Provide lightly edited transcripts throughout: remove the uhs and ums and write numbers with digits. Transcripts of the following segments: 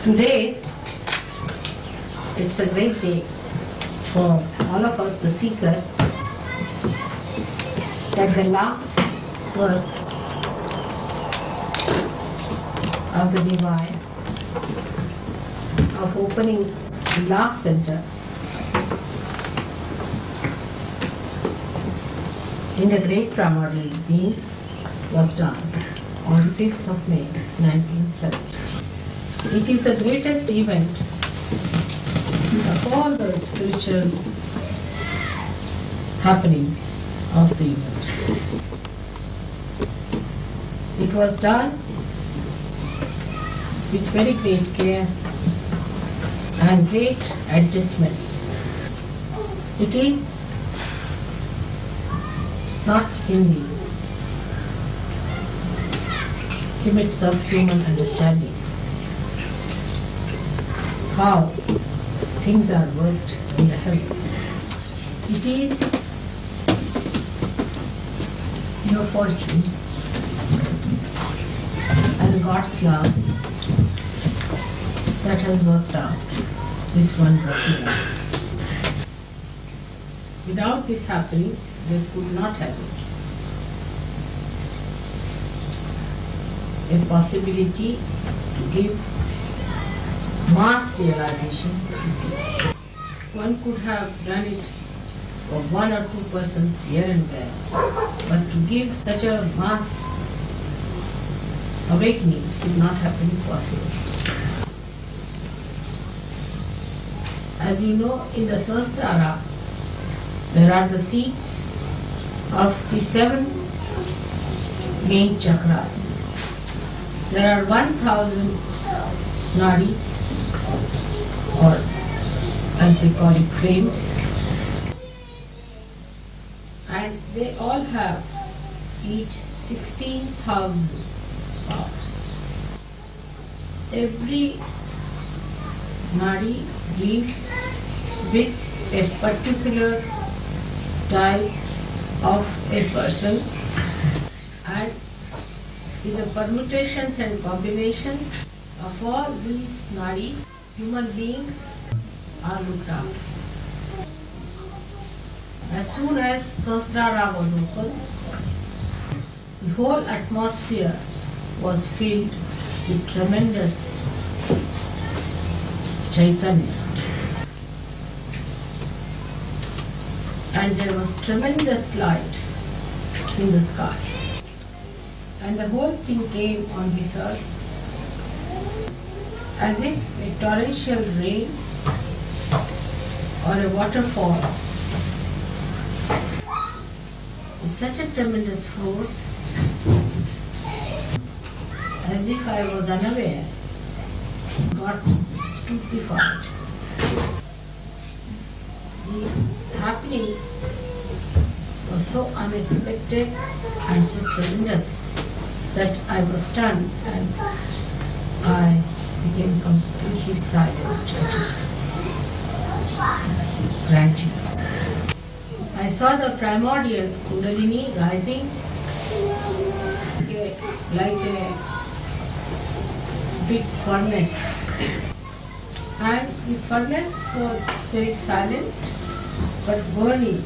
Today, it's a great day for all of us, the seekers, that the last work of the Divine, of opening the last center in the great primordial being was done on 5th of May 1970. It is the greatest event of all the spiritual happenings of the universe. It was done with very great care and great adjustments. It is not in the limits of human understanding how things are worked in the heavens. It is your fortune and God's love that has worked out this wondrous miracle. Without this happening, there could not have been a possibility to give mass realization. One could have done it for 1 or 2 persons here and there, but to give such a mass awakening could not have been possible. As you know, in the Sahasrara, there are the seats of the 7 main chakras. There are 1000 nadis, or as they call it, frames, and they all have each 16,000 powers. Every nadi deals with a particular type of a person, and with the permutations and combinations of all these nadis, human beings are looked after. As soon as Sahasrara was opened, the whole atmosphere was filled with tremendous Chaitanya. And there was tremendous light in the sky. And the whole thing came on this earth as if a torrential rain or a waterfall with such a tremendous force, as if I was unaware, got stupefied. The happening was so unexpected and so tremendous that I was stunned and I became completely silent at its branching. I saw the primordial Kundalini rising like a big furnace, and the furnace was very silent but burning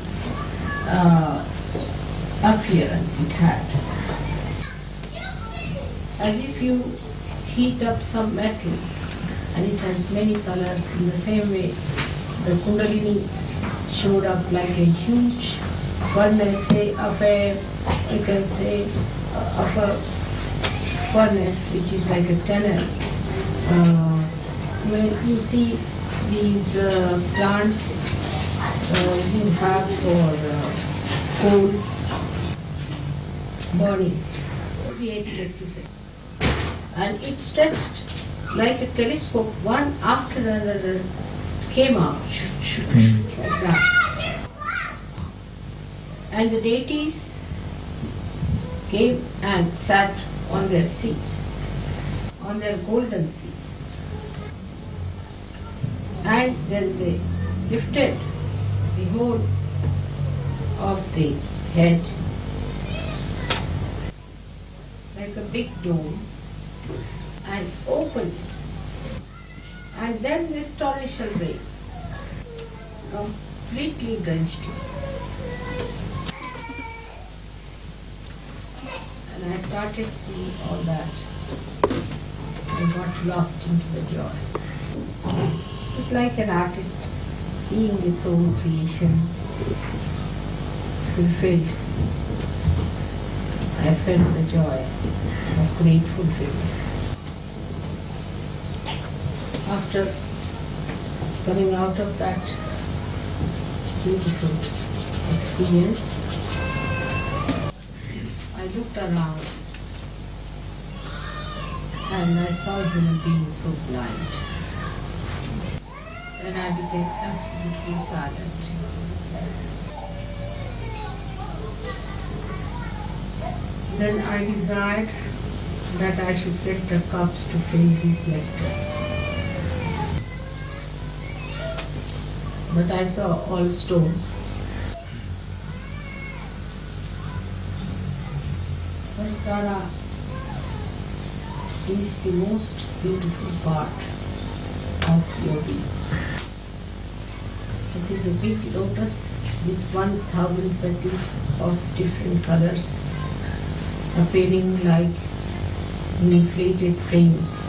appearance it had, as if you heat up some metal and it has many colors. In the same way, the Kundalini showed up like a huge furnace, say of a, you can say, of a furnace which is like a tunnel. When you see these plants you have for coal burning, create electricity, and it stretched like a telescope, one after another came out, like that. And the deities came and sat on their seats, on their golden seats. And then they lifted the whole of the head like a big dome and opened And then this torrential rain completely drenched you. And I started seeing all that. I got lost into the joy. It's like an artist seeing its own creation fulfilled. I felt the joy of great fulfillment. After coming out of that beautiful experience, I looked around and I saw human beings so blind. And I became absolutely silent. Then I desired that I should get the cups to fill this nectar. But I saw all stones. Sahasrara is the most beautiful part of your being. It is a big lotus with 1,000 petals of different colors appearing like inflated frames.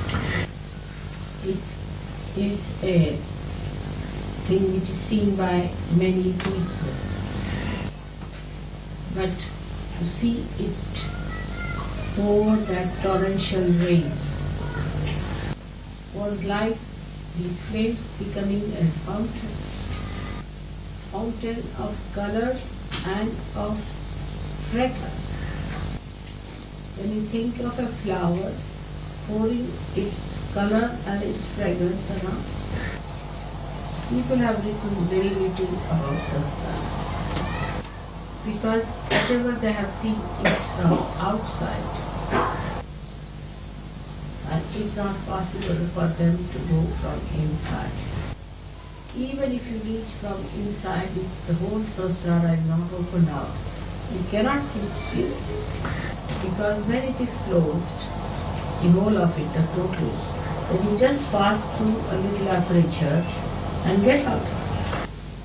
It is a thing which is seen by many people. But to see it pour that torrential rain was like these flames becoming a fountain of colors and of fragrance. When you think of a flower pouring its color and its fragrance around, people have written very little about Sahasrara because whatever they have seen is from outside and it's not possible for them to go from inside. Even if you reach from inside, if the whole Sahasrara is not opened out, you cannot see its beauty. Because when it is closed, the whole of it, the total, then you just pass through a little aperture and get out.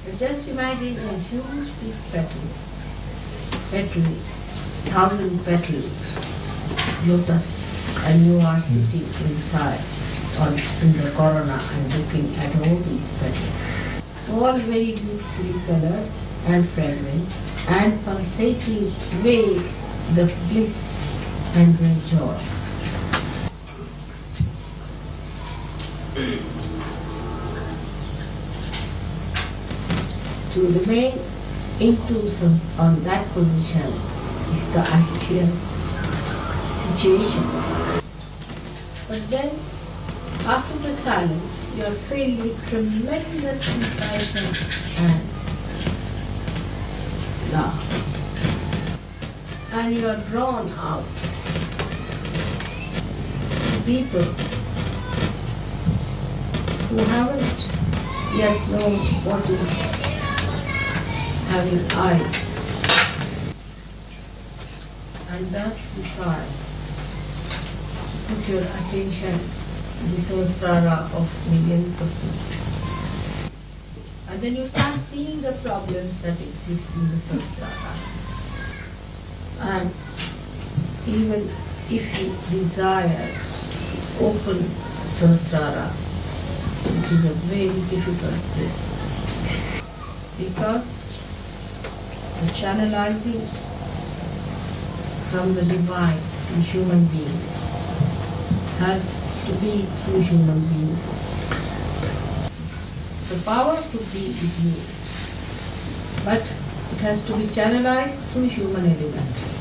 But just imagine a huge big petal, 1,000 petal lotus, and you are sitting inside or in the corona and looking at all these petals, all very beautifully colored and fragrant and pulsating with the bliss and the joy. To remain intuitions on that position is the ideal situation. But then, after the silence, you are filled with tremendous excitement and love. And you are drawn out. People who haven't yet known what is having eyes, and thus you try to put your attention to the Sahasrara of millions of people. And then you start seeing the problems that exist in the Sahasrara. And even if you desire to open Sahasrara, it is a very difficult thing. Because the channelizing from the divine to human beings has to be through human beings. The power could be with you, but it has to be channelized through human element.